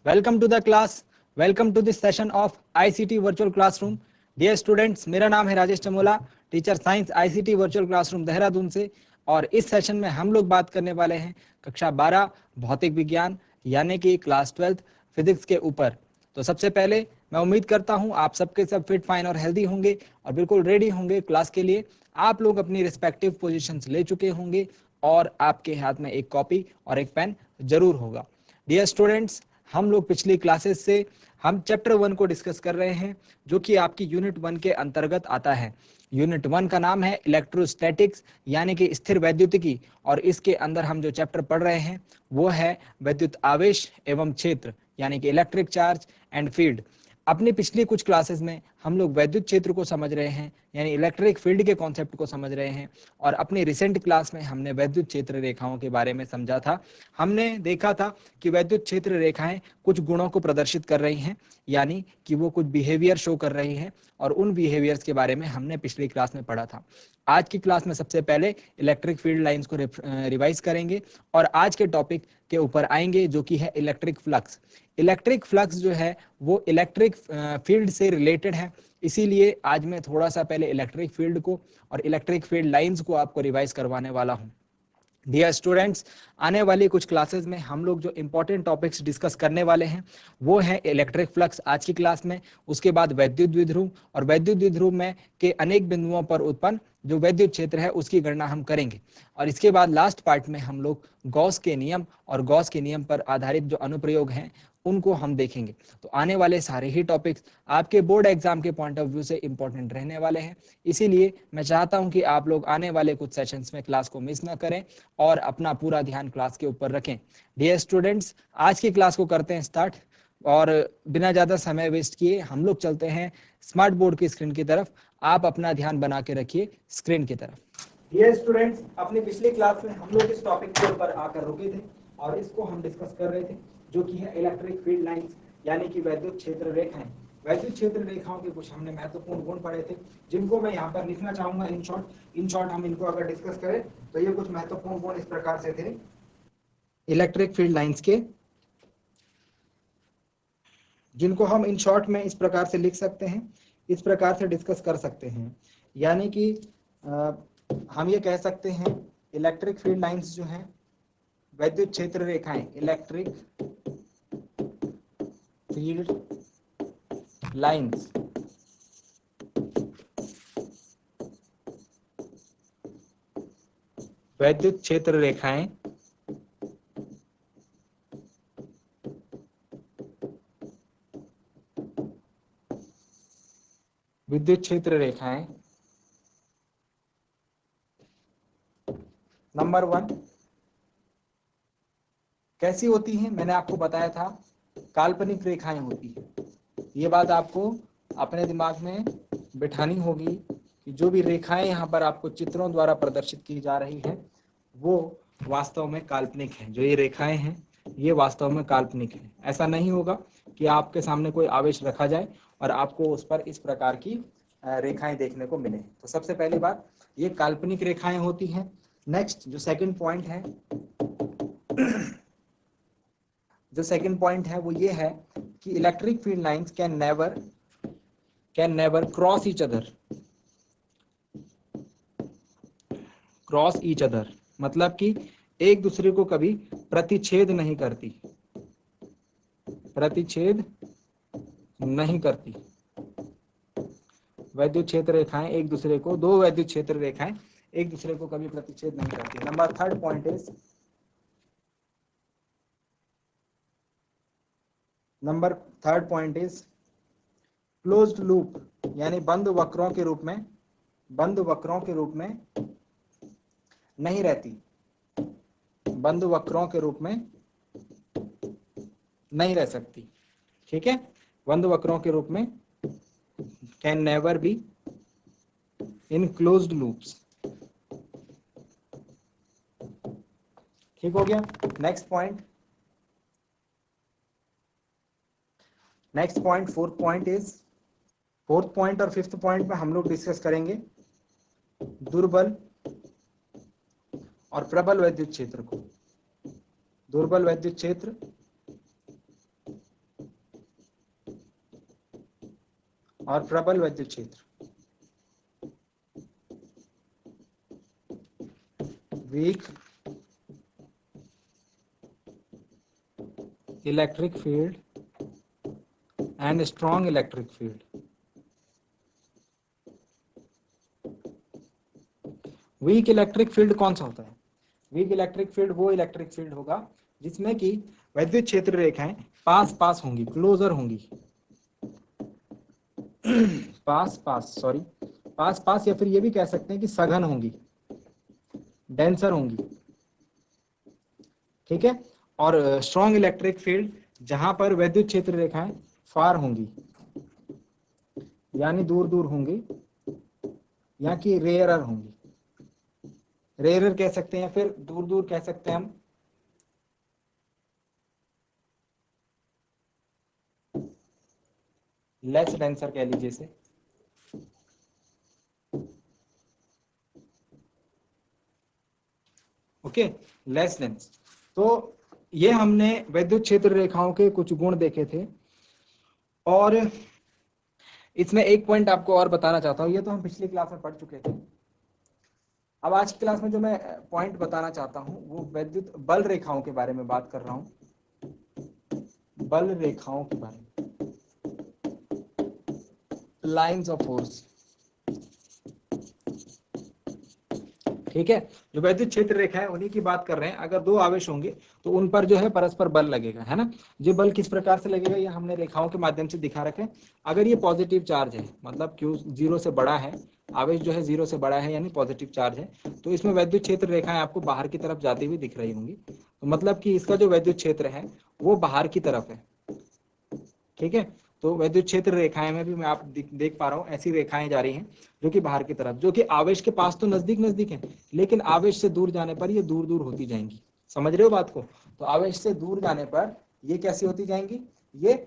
Welcome to the class. Welcome to this session of ICT virtual classroom. Dear students, मेरा नाम है Rajesh Chamola, teacher science ICT virtual classroom Dehradun से। और इस session में हम लोग बात करने वाले हैं कक्षा 12 भौतिक विज्ञान यानी कि क्लास 12 फिजिक्स के ऊपर। तो सबसे पहले मैं उम्मीद करता हूं आप सबके सब फिट फाइन और हेल्दी होंगे और बिल्कुल रेडी होंगे क्लास के लिए। आप लोग अपनी रिस्पेक्टिव पोजीशंस ले चुके होंगे और आपके हाथ में एक कॉपी और एक पेन जरूर होगा। डियर स्टूडेंट्स, हम लोग पिछली क्लासेस से हम चैप्टर 1 को डिस्कस कर रहे हैं जो कि आपकी यूनिट 1 के अंतर्गत आता है। यूनिट 1 का नाम है इलेक्ट्रोस्टैटिक्स यानी कि स्थिर वैद्युतिकी, और इसके अंदर हम जो चैप्टर पढ़ रहे हैं वो है विद्युत आवेश एवं क्षेत्र यानी कि इलेक्ट्रिक चार्ज एंड फील्ड। अपनी पिछली कुछ क्लासेस में हम लोग वैद्युत क्षेत्र को समझ रहे हैं यानी इलेक्ट्रिक फील्ड के कॉन्सेप्ट को समझ रहे हैं, और अपनी रिसेंट क्लास में हमने वैद्युत क्षेत्र रेखाओं के बारे में समझा था। हमने देखा था कि वैद्युत क्षेत्र रेखाएं कुछ गुणों को प्रदर्शित कर रही हैं यानी कि वो कुछ बिहेवियर शो कर रही हैं, और उन बिहेवियर्स के बारे में हमने पिछली क्लास में पढ़ा था। आज की क्लास में सबसे पहले इलेक्ट्रिक फील्ड लाइंस को रिवाइज करेंगे और आज के टॉपिक के ऊपर आएंगे जो कि है इलेक्ट्रिक फ्लक्स। इलेक्ट्रिक फ्लक्स जो है वो इलेक्ट्रिक फील्ड से रिलेटेड है, इसीलिए आज मैं थोड़ा सा पहले इलेक्ट्रिक फील्ड को और इलेक्ट्रिक फील्ड लाइंस को आपको रिवाइज करवाने वाला हूं। डियर स्टूडेंट्स, आने वाली कुछ क्लासेस में हम लोग जो इंपॉर्टेंट टॉपिक्स डिस्कस करने वाले हैं वो है इलेक्ट्रिक फ्लक्स आज की क्लास में, उसके बाद वैद्युत द्विध्रुव, और वैद्युत द्विध्रुव में के अनेक बिंदुओं पर उत्पन्न जो वैद्युत क्षेत्र है उसकी गणना हम करेंगे, और इसके बाद लास्ट पार्ट में हम लोग गॉस के नियम और गॉस के नियम पर आधारित जो अनुप्रयोग हैं उनको हम देखेंगे। तो आने वाले सारे ही टॉपिक्स आपके बोर्ड एग्जाम के पॉइंट ऑफ व्यू से इंपॉर्टेंट रहने वाले हैं, इसीलिए मैं चाहता हूं कि आप लोग आने वाले कुछ सेशंस में क्लास को मिस ना करें और अपना पूरा ध्यान क्लास के ऊपर रखें। डियर स्टूडेंट्स, आज की क्लास को करते हैं स्टार्ट, और बिना ज्यादा समय वेस्ट किए हम लोग चलते हैं स्मार्ट बोर्ड की स्क्रीन की तरफ। आप अपना ध्यान बना के रखिए स्क्रीन की तरफ। डियर स्टूडेंट्स, अपनी पिछली क्लास में हम लोग इस टॉपिक के ऊपर आकर रुके थे और इसको हम डिस्कस कर रहे थे जो कि है इलेक्ट्रिक फील्ड लाइंस यानी कि वैद्युत क्षेत्र रेखाएं। वैद्युत क्षेत्र रेखाओं के कुछ हमने महत्वपूर्ण गुण पढ़े थे जिनको मैं यहाँ पर लिखना चाहूंगा इन शॉर्ट हम इनको अगर डिस्कस करें तो ये कुछ महत्वपूर्ण गुण इस प्रकार से थे इलेक्ट्रिक फील्ड लाइंस के, जिनको हम इन शॉर्ट में इस प्रकार से लिख सकते हैं, इस प्रकार से डिस्कस कर सकते हैं। यानी कि हम ये कह सकते हैं इलेक्ट्रिक फील्ड लाइंस जो हैं वैद्युत क्षेत्र रेखाएं, इलेक्ट्रिक फील्ड लाइंस वैद्युत क्षेत्र रेखाएं विद्युत क्षेत्र रेखाएं नंबर 1 कैसी होती हैं? मैंने आपको बताया था काल्पनिक रेखाएं होती है। ये बात आपको अपने दिमाग में बिठानी होगी कि जो भी रेखाएं यहाँ पर आपको चित्रों द्वारा प्रदर्शित की जा रही है वो वास्तव में काल्पनिक है। जो ये रेखाएं हैं ये वास्तव में काल्पनिक है। ऐसा नहीं होगा कि आपके सामने कोई आवेश रखा जाए और आपको उस पर इस प्रकार की रेखाएं देखने को मिले। तो सबसे पहली बात, ये काल्पनिक रेखाएं होती हैं। नेक्स्ट जो सेकंड पॉइंट है वो ये है कि electric field lines can never cross each other, मतलब कि एक दूसरे को कभी प्रतिच्छेद नहीं करती। वैद्युत क्षेत्र रेखाएं एक दूसरे को, दो वैद्युत क्षेत्र रेखाएं एक दूसरे को कभी प्रतिच्छेद नहीं करती। Number third point is closed loop, यानी बंद वक्रों के रूप में नहीं रहती, बंद वक्रों के रूप में नहीं रह सकती। ठीक है, बंद वक्रों के रूप में can never be in closed loops. ठीक हो गया। नेक्स्ट पॉइंट फोर्थ पॉइंट और फिफ्थ पॉइंट में हम लोग डिस्कस करेंगे दुर्बल और प्रबल वैद्युत क्षेत्र को। दुर्बल वैद्युत क्षेत्र और प्रबल वैद्युत क्षेत्र, weak electric field and strong electric field. Weak electric field कौन सा होता है? वीक इलेक्ट्रिक फील्ड वो इलेक्ट्रिक फील्ड होगा जिसमें कि वैद्युत क्षेत्र रेखाएं पास पास होंगी, क्लोजर होंगी, पास पास या फिर ये भी कह सकते हैं कि सघन होंगी, डेंसर होंगी, ठीक है। और स्ट्रॉन्ग इलेक्ट्रिक फील्ड जहां पर वैद्युत क्षेत्र रेखाएं फार होंगी, यानी दूर दूर होंगी, या कि रेयरर होंगी, रेयरर कह सकते हैं या फिर दूर दूर कह सकते हैं हम। लेस डेंसर कह लीजिए इसे। Okay, less dense. तो ये हमने वैद्युत क्षेत्र रेखाओं के कुछ गुण देखे थे, और इसमें एक पॉइंट आपको और बताना चाहता हूं, ये तो हम पिछली क्लास में पढ़ चुके थे। अब आज की क्लास में जो मैं पॉइंट बताना चाहता हूं वो वैद्युत बल रेखाओं के बारे में बात कर रहा हूं, बल रेखाओं के बारे में, लाइंस ऑफ फोर्स, ठीक है। जो वैद्युत क्षेत्र रेखा है उन्हीं की बात कर रहे हैं। अगर दो आवेश होंगे तो उन पर जो है परस्पर बल लगेगा, है ना। जो बल किस प्रकार से लगेगा ये हमने रेखाओं के माध्यम से दिखा रखे। अगर ये पॉजिटिव चार्ज है, मतलब Q 0 से बड़ा है, आवेश जो है 0 से बड़ा है यानी पॉजिटिव चार्ज है, तो इसमें वैद्युत क्षेत्र रेखाएं आपको बाहर की तरफ जाती हुई दिख रही होंगी। तो मतलब कि इसका जो वैद्युत क्षेत्र है वो बाहर की तरफ है, ठीक है। तो वैद्युत क्षेत्र रेखाएं में भी मैं आप देख पा रहा हूं ऐसी रेखाएं जा रही हैं जो कि बाहर की तरफ, जो कि आवेश के पास तो नजदीक नजदीक है, लेकिन आवेश से दूर जाने पर ये दूर दूर होती जाएंगी। समझ रहे हो बात को? तो आवेश से दूर जाने पर ये कैसी होती जाएंगी, ये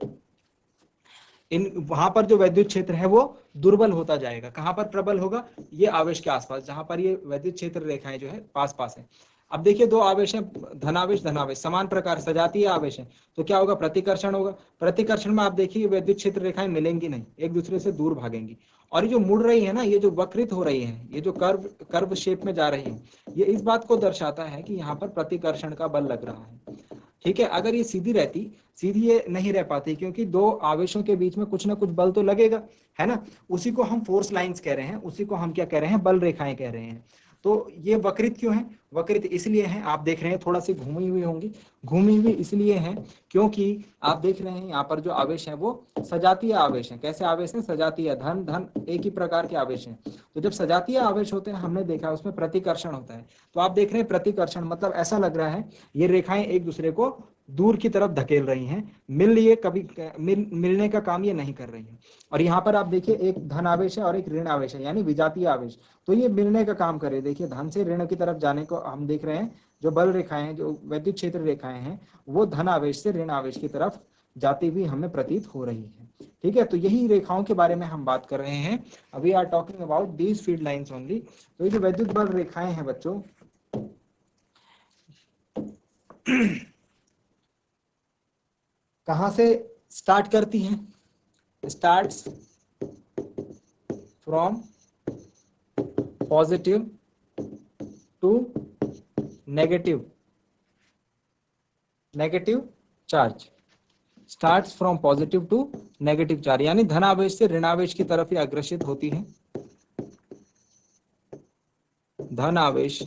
इन वहां पर जो वैद्युत क्षेत्र है वो दुर्बल होता जाएगा। कहां पर प्रबल होगा? ये आवेश के आसपास, जहां पर ये वैद्युत क्षेत्र रेखाएं जो है पास पास है। अब देखिए दो आवेश हैं, धनावेश धनावेश, समान प्रकार सजातीय आवेश है, तो क्या होगा? प्रतिकर्षण होगा। प्रतिकर्षण में आप देखिए वैद्युत क्षेत्र रेखाएं मिलेंगी नहीं, एक दूसरे से दूर भागेंगी। और ये जो मुड़ रही है ना, ये जो वक्रित हो रही है, ये जो कर्व शेप में जा रही है, ये इस बात को दर्शाता है कि यहाँ पर प्रतिकर्षण का बल लग रहा है, ठीक है। अगर ये सीधी रहती, सीधी ये नहीं रह पाती, क्योंकि दो आवेशों के बीच में कुछ ना कुछ बल तो लगेगा, है ना। उसी को हम फोर्स लाइंस कह रहे हैं, उसी को हम क्या कह रहे हैं? बल रेखाएं कह रहे हैं। तो ये वक्रित क्यों है? वक्रित इसलिए है, आप देख रहे हैं थोड़ा सी घूमी हुई होंगी, घूमी हुई इसलिए है क्योंकि आप देख रहे हैं यहाँ पर जो आवेश है वो सजातीय आवेश है। कैसे आवेश है? सजातीय, धन धन एक ही प्रकार के आवेश हैं। तो जब सजातीय आवेश होते हैं, हमने देखा उसमें प्रतिकर्षण होता है। तो आप देख रहे हैं प्रतिकर्षण मतलब ऐसा लग रहा है ये रेखाएं एक दूसरे को दूर की तरफ धकेल रही हैं, मिलने का काम ये नहीं कर रही हैं। और यहाँ पर आप देखिए एक धन आवेश है और एक ऋण आवेश है, यानी विजातीय आवेश, तो ये मिलने का काम करे। देखिए धन से ऋण की तरफ जाने को हम देख रहे हैं, जो बल रेखाएं हैं, जो वैद्युत क्षेत्र रेखाएं हैं, वो धन आवेश से ऋण आवेश की तरफ जाती हुई हमें प्रतीत हो रही है, ठीक है। तो यही रेखाओं के बारे में हम बात कर रहे हैं। अभी are talking about these field lines only. तो ये जो वैद्युत बल रेखाएं हैं बच्चों, कहां से स्टार्ट करती हैं? Starts from positive to negative charge, starts from positive to negative charge, यानी धनावेश से ऋणावेश की तरफ ये अग्रसित होती है। धनावेश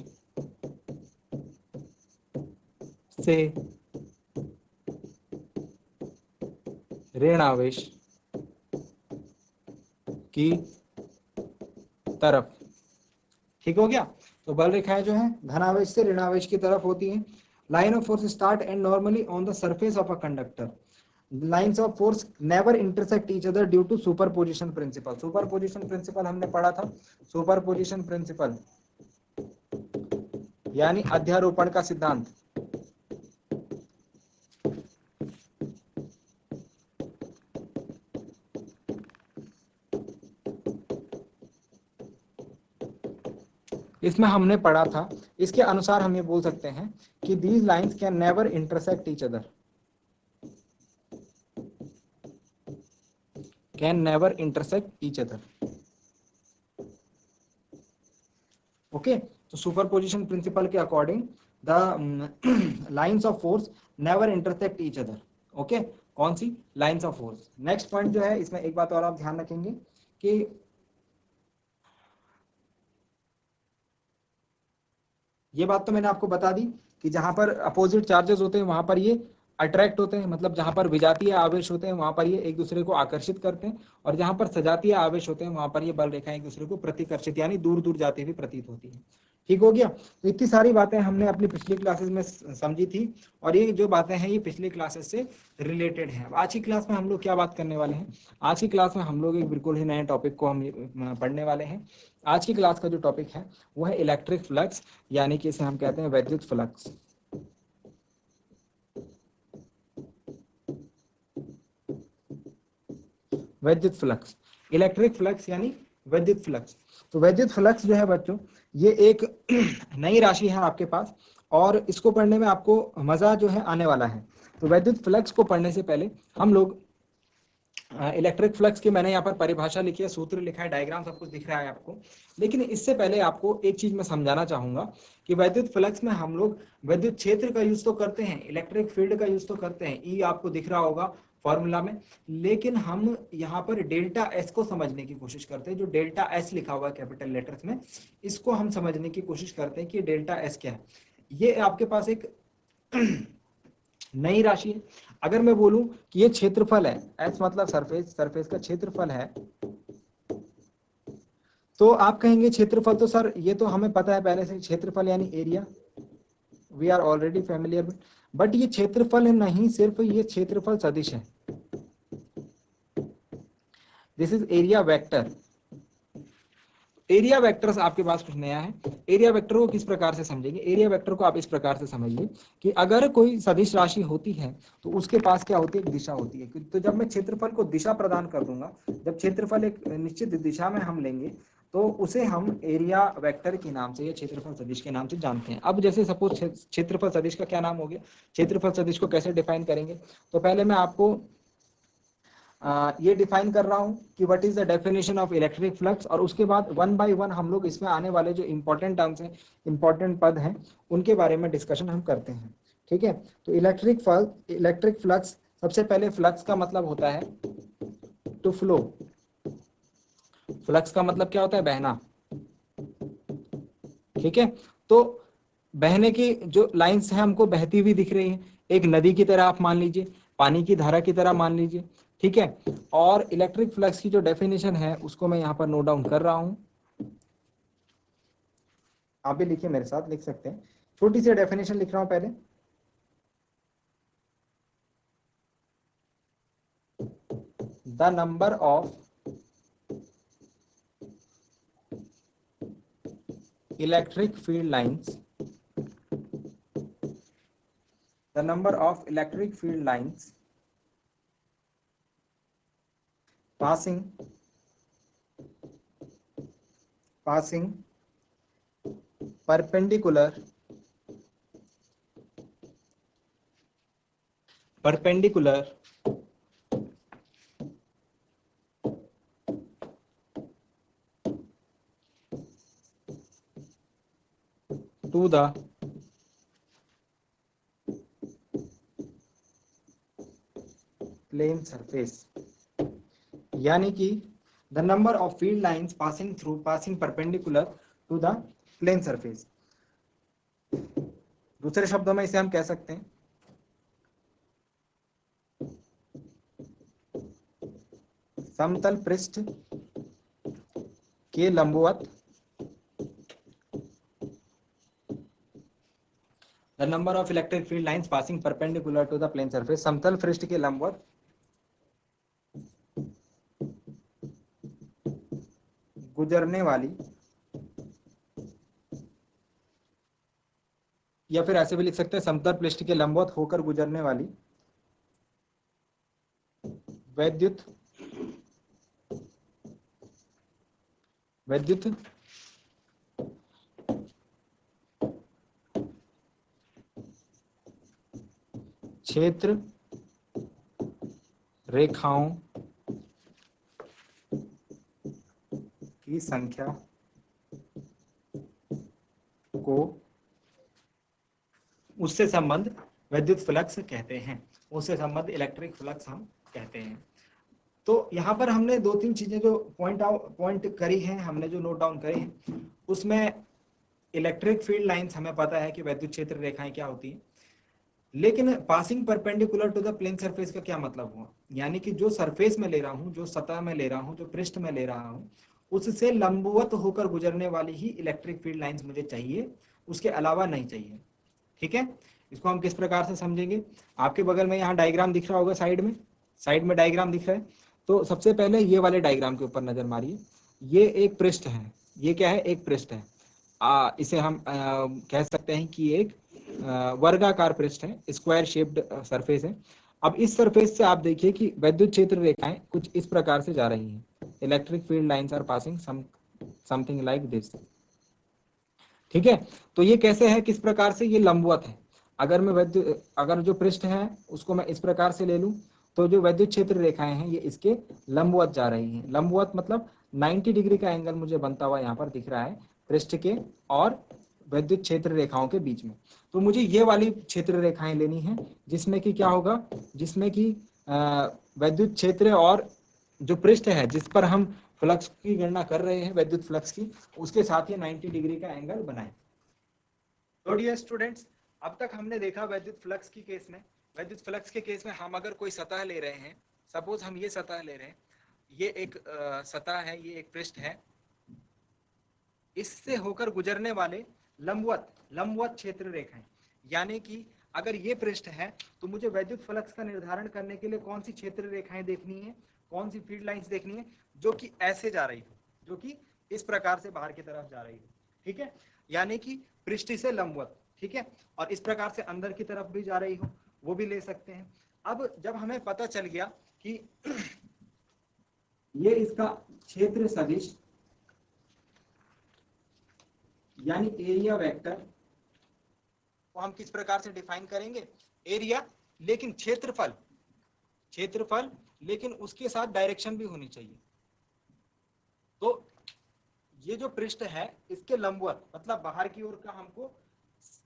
से ऋण आवेश की तरफ, ठीक हो गया। तो बल रेखाएं जो है धनावेश से ऋणावेश की तरफ होती हैं। Line of force start and normally on the surface of a conductor. Lines of force never intersect each other due to superposition principle. Superposition principle हमने पढ़ा था। सुपरपोजिशन प्रिंसिपल यानी अध्यारोपण का सिद्धांत। इसमें हमने पढ़ा था, इसके अनुसार हम ये बोल सकते हैं कि these lines can never intersect each other. Can never intersect each other. Okay, तो सुपरपोजिशन प्रिंसिपल के according the lines of force never intersect each other. Okay, कौन सी? Lines of force. Next point जो है इसमें एक बात और आप ध्यान रखेंगे कि ये बात तो मैंने आपको बता दी कि जहां पर अपोजिट चार्जेस होते हैं वहां पर ये अट्रैक्ट होते हैं, मतलब जहां पर विजातीय आवेश होते हैं वहां पर ये एक दूसरे को आकर्षित करते हैं, और जहां पर सजातीय आवेश होते हैं वहां पर ये बल रेखाएं एक दूसरे को प्रतिकर्षित यानी दूर दूर जाती हुई प्रतीत होती है। ठीक हो गया? तो इतनी सारी बातें हमने अपनी पिछली क्लासेस में समझी थी, और ये जो बातें हैं ये पिछली क्लासेस से रिलेटेड है। आज की क्लास में हम लोग क्या बात करने वाले हैं? आज की क्लास में हम लोग एक बिल्कुल ही नए टॉपिक को हम पढ़ने वाले हैं। आज की क्लास का जो टॉपिक है वो है इलेक्ट्रिक फ्लक्स, यानी कि इसे हम कहते हैं वैद्युत फ्लक्स। वैद्युत फ्लक्स, इलेक्ट्रिक फ्लक्स यानी वैद्युत फ्लक्स। तो वैद्युत फ्लक्स जो है बच्चों, ये एक नई राशि है आपके पास, और इसको पढ़ने में आपको मजा जो है आने वाला है। तो वैद्युत फ्लक्स को पढ़ने से पहले हम लोग इलेक्ट्रिक फ्लक्स की मैंने यहाँ पर परिभाषा लिखी है, सूत्र लिखा है, डायग्राम सब कुछ दिख रहा है आपको। लेकिन इससे पहले आपको एक चीज मैं समझाना चाहूंगा कि वैद्युत फ्लक्स में हम लोग विद्युत क्षेत्र का यूज तो करते हैं, इलेक्ट्रिक फील्ड का यूज तो करते हैं, ई आपको दिख रहा होगा फॉर्मूला में, लेकिन हम यहाँ पर डेल्टा एस को समझने की कोशिश करते हैं। जो डेल्टा एस लिखा हुआ है कैपिटल लेटर्स में, इसको हम समझने की कोशिश करते हैं कि डेल्टा एस क्या है। ये आपके पास एक नई राशि है। अगर मैं बोलूं कि ये क्षेत्रफल है, एस मतलब सरफेस, सरफेस का क्षेत्रफल है, तो आप कहेंगे क्षेत्रफल तो सर ये तो हमें पता है पहले से, क्षेत्रफल यानी area, we are already familiar. But ये क्षेत्रफल नहीं, सिर्फ ये क्षेत्रफल सदिश है। This is area vector. Area vector आपके पास कुछ नया है। एरिया वेक्टर को किस प्रकार से समझेंगे? एरिया वेक्टर को आप इस प्रकार से समझिए कि अगर कोई सदिश राशि होती है तो उसके पास क्या होती है? एक दिशा होती है। तो जब मैं क्षेत्रफल को दिशा प्रदान कर दूंगा, जब क्षेत्रफल एक निश्चित दिशा में हम लेंगे तो उसे हम एरिया वेक्टर के नाम से या क्षेत्रफल सदिश के नाम से जानते हैं। अब जैसे सपोज क्षेत्रफल सदिश का क्या नाम हो गया? क्षेत्रफल सदिश को कैसे डिफाइन करेंगे? तो पहले मैं आपको ये डिफाइन कर रहा हूं कि what is the definition of electric flux, और उसके बाद वन बाय वन हम लोग इसमें आने वाले जो इंपॉर्टेंट टर्म्स हैं, इंपॉर्टेंट पद हैं, उनके बारे में डिस्कशन हम करते हैं। ठीक है? तो इलेक्ट्रिक फ्लक्स, सबसे पहले फ्लक्स का मतलब होता है टू फ्लो। फ्लक्स का मतलब क्या होता है? बहना। ठीक है? तो बहने की जो लाइंस है हमको बहती हुई दिख रही है, एक नदी की तरह आप मान लीजिए, पानी की धारा की तरह मान लीजिए। ठीक है? और इलेक्ट्रिक फ्लक्स की जो डेफिनेशन है उसको मैं यहाँ पर नोट डाउन कर रहा हूं, आप भी लिखिए, मेरे साथ लिख सकते हैं। छोटी सी डेफिनेशन लिख रहा हूं पहले। The number of electric field lines, the number of electric field lines passing perpendicular to the plane surface, यानी कि the number of field lines passing perpendicular to the plane surface। दूसरे शब्दों में इसे हम कह सकते हैं समतल पृष्ठ के लंबवत, the number of electric field lines passing perpendicular to the plane surface, समतल पृष्ठ के लंबवत गुजरने वाली, या फिर ऐसे भी लिख सकते हैं समतल पृष्ठ के लंबवत होकर गुजरने वाली वैद्युत क्षेत्र रेखाओं की संख्या को उससे संबंध विद्युत फ्लक्स कहते हैं, उससे संबंध इलेक्ट्रिक फ्लक्स हम कहते हैं। तो यहाँ पर हमने दो तीन चीजें जो पॉइंट करी हैं, हमने जो नोट डाउन करी हैं, उसमें इलेक्ट्रिक फील्ड लाइंस हमें पता है कि विद्युत क्षेत्र रेखाएं क्या होती हैं, लेकिन passing perpendicular to the plane surface का क्या मतलब हुआ, यानी कि जो सरफेस में ले रहा हूं, जो सतह में ले रहा हूं, जो पृष्ठ में ले रहा हूं, उससे लंबवत होकर गुजरने वाली ही इलेक्ट्रिक फील्ड लाइंस मुझे चाहिए, उसके अलावा नहीं चाहिए। ठीक है, इसको हम किस प्रकार से समझेंगे? आपके बगल में यहाँ डायग्राम दिख रहा होगा, साइड में डायग्राम दिख रहा है। तो सबसे पहले ये वाले डायग्राम के ऊपर नजर मारिए। ये एक पृष्ठ है, ये क्या है? एक पृष्ठ है। इसे हम कह सकते हैं कि एक वर्गाकार पृष्ठ है, स्क्वायर शेप्ड सरफेस है। अब इस सरफेस से आप देखिए कि विद्युत क्षेत्र रेखाएं कुछ इस प्रकार से जा रही हैं। Electric field lines are passing something like this. ठीक है, तो ये कैसे है, किस प्रकार से? ये लंबवत है। अगर जो पृष्ठ है उसको मैं इस प्रकार से ले लूं, तो जो विद्युत क्षेत्र रेखाएं हैं ये इसके लंबवत जा रही हैं। लंबवत मतलब 90 डिग्री का एंगल मुझे बनता हुआ यहाँ पर दिख रहा है पृष्ठ के और विद्युत क्षेत्र रेखाओं के बीच में। तो मुझे ये वाली क्षेत्र रेखाएं लेनी है, जिसमें कि क्या होगा, जिसमें कि विद्युत क्षेत्र और जो पृष्ठ है जिस पर हम फ्लक्स की गणना कर रहे हैं, विद्युत फ्लक्स की, उसके साथ ही 90 डिग्री का एंगल बनाए। तो डियर स्टूडेंट्स, अब तक हमने देखा विद्युत फ्लक्स की केस में, विद्युत फ्लक्स के केस में हम अगर कोई सतह ले रहे हैं, सपोज हम ये सतह ले रहे हैं, ये एक सतह है, ये एक पृष्ठ है, इससे होकर गुजरने वाले लंबवत क्षेत्र रेखाएं, यानी कि अगर ये पृष्ठ है तो मुझे विद्युत फ्लक्स का निर्धारण करने के लिए कौन सी क्षेत्र रेखाएं देखनी है, कौन सी फील्ड लाइंस देखनी है, जो कि ऐसे जा रही हो, जो कि इस प्रकार से बाहर की तरफ जा रही हो। ठीक है, यानी कि पृष्ठ से लंबवत। ठीक है, और इस प्रकार से अंदर की तरफ भी जा रही हो, वो भी ले सकते हैं। अब जब हमें पता चल गया कि ये इसका क्षेत्र सदिश यानी एरिया वेक्टर को हम किस प्रकार से डिफाइन करेंगे? एरिया, लेकिन क्षेत्रफल लेकिन उसके साथ डायरेक्शन भी होनी चाहिए। तो ये जो पृष्ठ है इसके लंबवत मतलब बाहर की ओर का हमको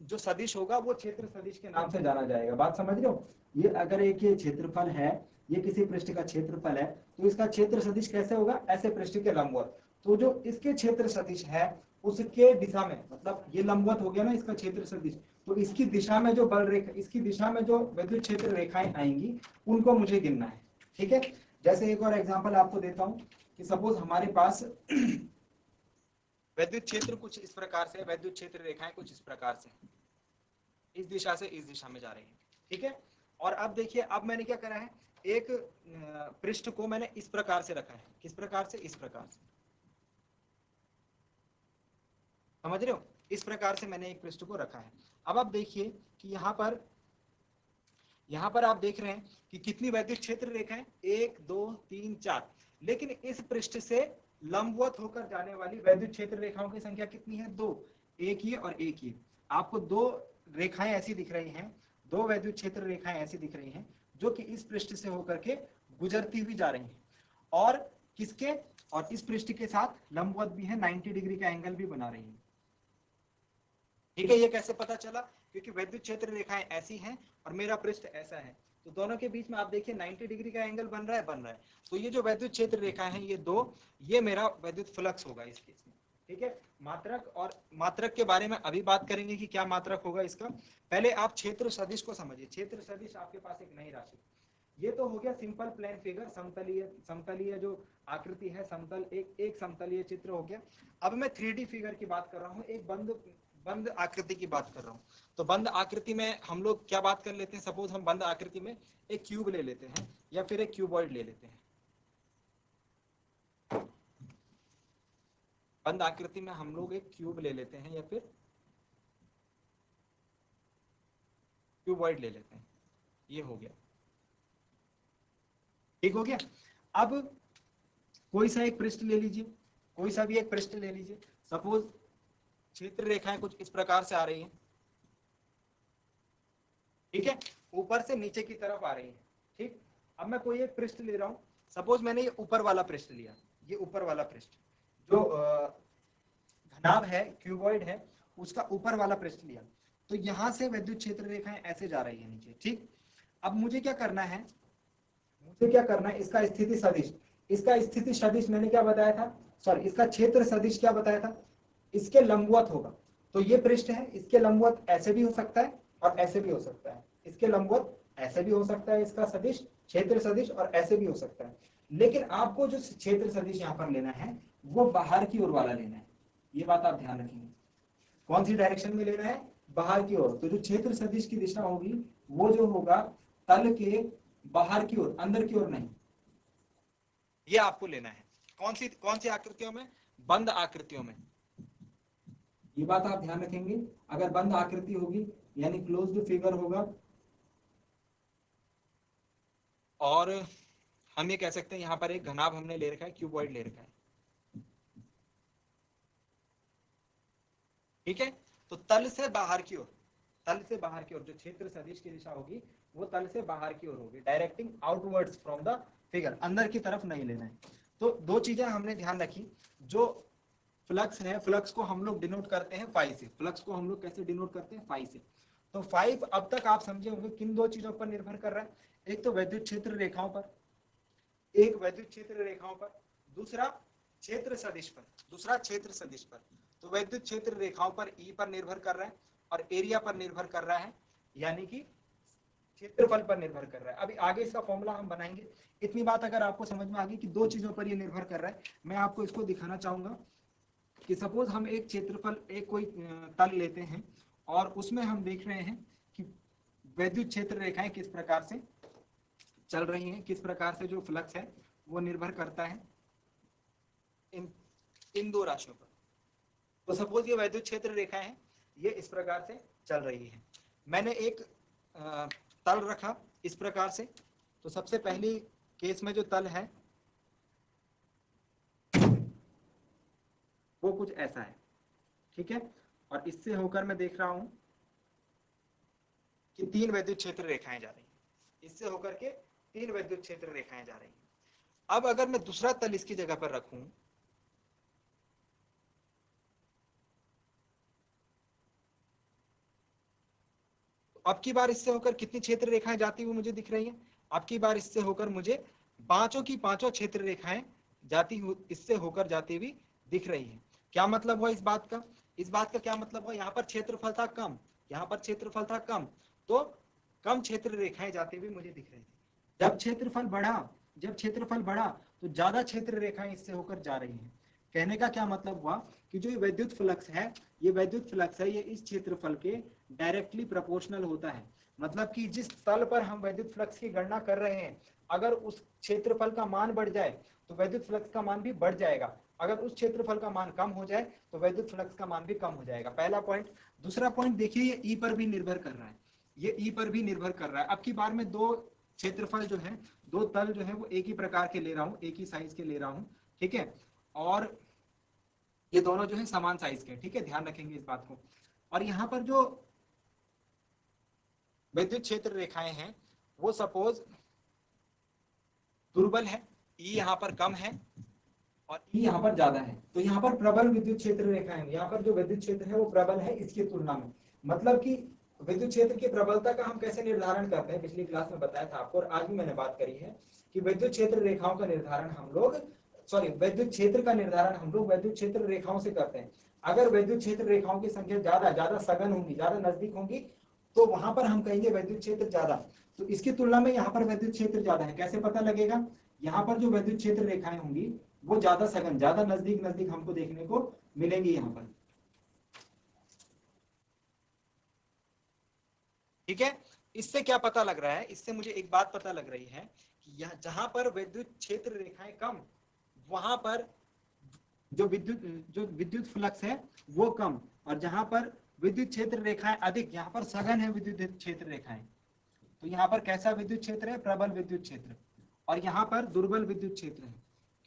जो सदिश होगा वो क्षेत्र सदिश के नाम से जाना जाएगा। बात समझ रहे हो? ये अगर एक ये क्षेत्रफल है, ये किसी पृष्ठ का क्षेत्रफल है, तो इसका क्षेत्र सदिश कैसे होगा? ऐसे पृष्ठ के लंबवत। तो जो इसके क्षेत्र सदिश है उसके दिशा में, मतलब ये लंबवत हो गया ना इसका क्षेत्र सदिश, तो इसकी दिशा में जो बल रेखा, इसकी दिशा में जो विद्युत क्षेत्र रेखाएं आएंगी उनको मुझे गिनना है। ठीक है, जैसे एक और एग्जांपल आपको देता हूं कि सपोज हमारे पास विद्युत क्षेत्र कुछ इस प्रकार से, विद्युत क्षेत्र रेखाएं कुछ इस प्रकार से इस दिशा से इस दिशा में जा रही है। ठीक है, और अब देखिए, अब मैंने क्या करा है, एक पृष्ठ को मैंने इस प्रकार से रखा है। किस प्रकार से? इस प्रकार से। समझ रहे हो? इस प्रकार से मैंने एक पृष्ठ को रखा है। अब आप देखिए कि यहाँ पर आप देख रहे हैं कि कितनी विद्युत क्षेत्र रेखाएं, 1 2 3 4, लेकिन इस पृष्ठ से लंबवत होकर जाने वाली विद्युत क्षेत्र रेखाओं की संख्या कितनी है? 2। एक ये और एक ये। आपको दो रेखाएं ऐसी दिख रही हैं, दो विद्युत क्षेत्र रेखाएं ऐसी दिख रही हैं जो कि इस पृष्ठ से होकर के गुजरती हुई जा रही हैं, और किसके? और इस पृष्ठ के साथ लंबवत भी है, 90 डिग्री का एंगल भी बना रही है। ठीक है, ये कैसे पता चला? क्योंकि विद्युत क्षेत्र रेखाएं ऐसी हैं और मेरा पृष्ठ ऐसा है, तो दोनों के बीच में आप देखिए 90 डिग्री का एंगल बन रहा है। तो ये जो विद्युत क्षेत्र रेखाएं हैं ये दो, ये मेरा विद्युत फ्लक्स होगा इस केस में। ठीक है, मात्रक के बारे में अभी बात करेंगे कि क्या मात्रक होगा इसका। पहले आप क्षेत्र सदिश को समझिए। क्षेत्र सदिश आपके पास एक नई राशि, ये तो हो गया सिंपल प्लेन फिगर, समतलीय जो आकृति है, समतल एक समतलीय चित्र हो गया। अब मैं 3D फिगर की बात कर रहा हूँ, एक बंद आकृति की बात कर रहा हूँ। तो बंद आकृति में हम लोग क्या बात कर लेते हैं? सपोज हम बंद आकृति में एक क्यूब ले लेते हैं या फिर एक क्यूबॉइड ले लेते हैं। बंद आकृति में हम लोग एक क्यूब ले लेते हैं या फिर क्यूबॉइड ले लेते हैं। ये हो गया, ठीक हो गया। अब कोई सा एक पृष्ठ ले लीजिए, कोई सा भी एक पृष्ठ ले लीजिए। सपोज क्षेत्र रेखाएं कुछ इस प्रकार से आ रही हैं, ठीक है, ऊपर से नीचे की तरफ आ रही है। ठीक, अब मैं कोई एक पृष्ठ ले रहा हूं, सपोज मैंने ये ऊपर वाला पृष्ठ लिया, ये ऊपर वाला पृष्ठ जो घनाभ है, क्यूबॉइड है, उसका ऊपर वाला पृष्ठ लिया, तो यहां से विद्युत क्षेत्र रेखाएं ऐसे जा रही है नीचे। ठीक, अब मुझे क्या करना है, इसका स्थिति सदिश, इसका स्थिति सदिश मैंने क्या बताया था, सॉरी इसका क्षेत्र सदिश क्या बताया था, इसके लंबवत होगा। तो ये पृष्ठ है, इसके लंबवत ऐसे भी हो सकता है और ऐसे भी हो सकता है, इसके लंबवत ऐसे भी हो सकता है इसका सदिश, क्षेत्र सदिश, और ऐसे भी हो सकता है। लेकिन आपको जो क्षेत्र सदिश यहाँ पर लेना है वो बाहर की ओर वाला लेना है, ये बात आप ध्यान रखेंगे। कौन सी डायरेक्शन में लेना है, बाहर की ओर। तो जो क्षेत्र सदिश की दिशा होगी वो जो होगा तल के बाहर की ओर, अंदर की ओर नहीं, ये आपको लेना है। कौन सी आकृतियों में, बंद आकृतियों में, ये बात आप ध्यान रखेंगे। अगर बंद आकृति होगी यानी क्लोज्ड फिगर होगा, और हम ये कह सकते हैं यहाँ पर एक घनाभ हमने ले रखा है, क्यूबॉइड ले रखा है, ठीक है। तो तल से बाहर की ओर, तल से बाहर की ओर जो क्षेत्र सदिश की दिशा होगी वो तल से बाहर की ओर होगी, directing outwards from the figure, अंदर की तरफ नहीं लेना है। तो दो चीजें हमने ध्यान रखी, जो फ्लक्स है, फ्लक्स को हम लोग डिनोट करते हैं फाई से। फ्लक्स को हम लोग कैसे डिनोट करते हैं, फाई से। तो फाई अब तक आप समझे होंगे किन दो चीजों पर निर्भर कर रहा है, एक तो विद्युत क्षेत्र रेखाओं पर, एक विद्युत क्षेत्र रेखाओं पर, दूसरा क्षेत्र सदिश पर, दूसरा क्षेत्र सदिश पर। तो विद्युत क्षेत्र रेखाओं पर ई पर निर्भर कर रहा है और एरिया पर निर्भर कर रहा है, यानी कि क्षेत्रफल पर निर्भर कर रहा है। अभी आगे इसका फॉर्मूला हम बनाएंगे। इतनी बात अगर आपको समझ में आ गई कि दो चीजों पर ये निर्भर कर रहा है, मैं आपको इसको दिखाना चाहूंगा कि सपोज हम एक क्षेत्रफल, एक कोई तल लेते हैं और उसमें हम देख रहे हैं कि विद्युत क्षेत्र रेखाएं किस प्रकार से चल रही हैं, किस प्रकार से जो फ्लक्स है वो निर्भर करता है इन दो राशियों पर। तो सपोज ये विद्युत क्षेत्र रेखाएं हैं, ये इस प्रकार से चल रही है। मैंने एक तल रखा इस प्रकार से, तो सबसे पहली केस में जो तल है वो कुछ ऐसा है, ठीक है। और इससे होकर मैं देख रहा हूं कि तीन विद्युत क्षेत्र रेखाएं जा रही हैं, इससे होकर के तीन विद्युत क्षेत्र रेखाएं जा रही हैं। अब अगर मैं दूसरा तल इसकी जगह पर रखूं, अब की बार इससे होकर कितनी क्षेत्र रेखाएं जाती हुई मुझे दिख रही हैं, अब की बार इससे होकर मुझे पांचों की पांचों क्षेत्र रेखाएं इससे होकर जाती हुई दिख रही है। क्या मतलब हुआ इस बात का, इस बात का क्या मतलब हुआ, यहाँ पर क्षेत्रफल था कम, यहाँ पर क्षेत्रफल था कम, तो कम क्षेत्र रेखाएं जाती हुई मुझे दिख रही थी। जब क्षेत्रफल बढ़ा तो ज्यादा क्षेत्र रेखाएं इससे होकर जा रही हैं। कहने का क्या मतलब हुआ कि जो विद्युत फ्लक्स है, ये विद्युत फ्लक्स है, ये इस क्षेत्रफल के डायरेक्टली प्रोपोर्शनल होता है। मतलब कि जिस तल पर हम विद्युत फ्लक्स की गणना कर रहे हैं, अगर उस क्षेत्रफल का मान बढ़ जाए तो विद्युत फ्लक्स का मान भी बढ़ जाएगा, अगर उस क्षेत्रफल का मान कम हो जाए तो विद्युत फ्लक्स का मान भी कम हो जाएगा। पहला पॉइंट। दूसरा पॉइंट देखिए, ये ई पर भी निर्भर कर रहा है, ये ई पर भी निर्भर कर रहा है। अब की बार में दो क्षेत्रफल जो है, दो तल जो है वो एक ही प्रकार के ले रहा हूं, एक ही साइज के ले रहा हूं, ठीक है। और ये दोनों जो है समान साइज के, ठीक है, ध्यान रखेंगे इस बात को। और यहाँ पर जो विद्युत क्षेत्र रेखाएं हैं वो सपोज दुर्बल है, ई यहाँ पर कम है और ई यहाँ पर ज्यादा है, तो यहाँ पर प्रबल विद्युत क्षेत्र रेखाएं, यहाँ पर जो विद्युत क्षेत्र है वो प्रबल है इसकी तुलना में। मतलब कि विद्युत क्षेत्र की प्रबलता का हम कैसे निर्धारण करते हैं, पिछली क्लास में बताया था आपको और आज भी मैंने बात करी है कि विद्युत क्षेत्र रेखाओं का निर्धारण हम लोग, सॉरी विद्युत क्षेत्र का निर्धारण हम लोग विद्युत क्षेत्र रेखाओं से करते हैं। अगर विद्युत क्षेत्र रेखाओं की संख्या ज्यादा सघन होंगी, ज्यादा नजदीक होंगी, तो वहां पर हम कहेंगे विद्युत क्षेत्र ज्यादा। तो इसकी तुलना में यहाँ पर विद्युत क्षेत्र ज्यादा है। कैसे पता लगेगा, यहाँ पर जो विद्युत क्षेत्र रेखाएं होंगी वो ज्यादा सघन, ज्यादा नजदीक नजदीक हमको देखने को मिलेंगी यहाँ पर, ठीक है। इससे क्या पता लग रहा है, इससे मुझे एक बात पता लग रही है कि जहां पर विद्युत क्षेत्र रेखाएं कम, वहां पर जो विद्युत फ्लक्स है वो कम, और जहां पर विद्युत क्षेत्र रेखाएं अधिक, यहाँ पर सघन है विद्युत क्षेत्र रेखाएं, तो यहाँ पर कैसा विद्युत क्षेत्र है, प्रबल विद्युत क्षेत्र, और यहाँ पर दुर्बल विद्युत क्षेत्र है,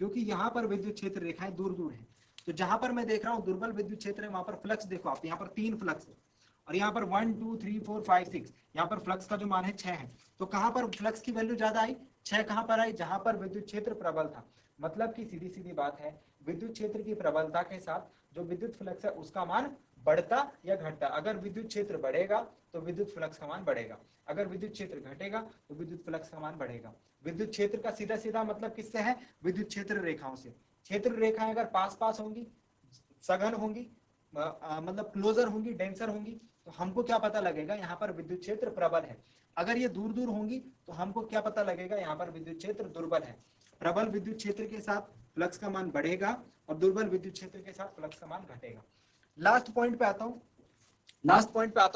क्योंकि यहाँ पर विद्युत क्षेत्र रेखाएं दूर दूर है। तो जहां पर मैं देख रहा हूँ दुर्बल विद्युत क्षेत्र है, वहां पर फ्लक्स देखो आप, यहाँ पर 3 फ्लक्स है और यहाँ पर 1 2 3 4 5 6, यहाँ पर फ्लक्स का जो मान है 6 है। तो कहां पर फ्लक्स की वैल्यू ज्यादा आई, 6 कहां पर आई, जहां पर विद्युत क्षेत्र प्रबल था। मतलब कि सीधी सीधी बात है, विद्युत क्षेत्र की प्रबलता के साथ जो विद्युत फ्लक्स है उसका मान बढ़ता या घटता। अगर विद्युत क्षेत्र बढ़ेगा तो विद्युत फ्लक्स का मान बढ़ेगा, अगर विद्युत क्षेत्र घटेगा तो विद्युत फ्लक्स का मान बढ़ेगा। विद्युत क्षेत्र का सीधा सीधा मतलब किससे है, विद्युत क्षेत्र रेखाओं से। क्षेत्र रेखाएं अगर पास पास होंगी, सघन होंगी, मतलब क्लोजर होंगी, डेंसर होंगी, तो हमको क्या पता लगेगा, यहाँ पर विद्युत क्षेत्र प्रबल है। अगर ये दूर दूर होंगी तो हमको क्या पता लगेगा, यहाँ पर विद्युत क्षेत्र दुर्बल है। प्रबल विद्युत क्षेत्र के साथ फ्लक्स का मान बढ़ेगा और दुर्बल विद्युत क्षेत्र के साथ फ्लक्स का मान घटेगा। लास्ट पॉइंट पे आता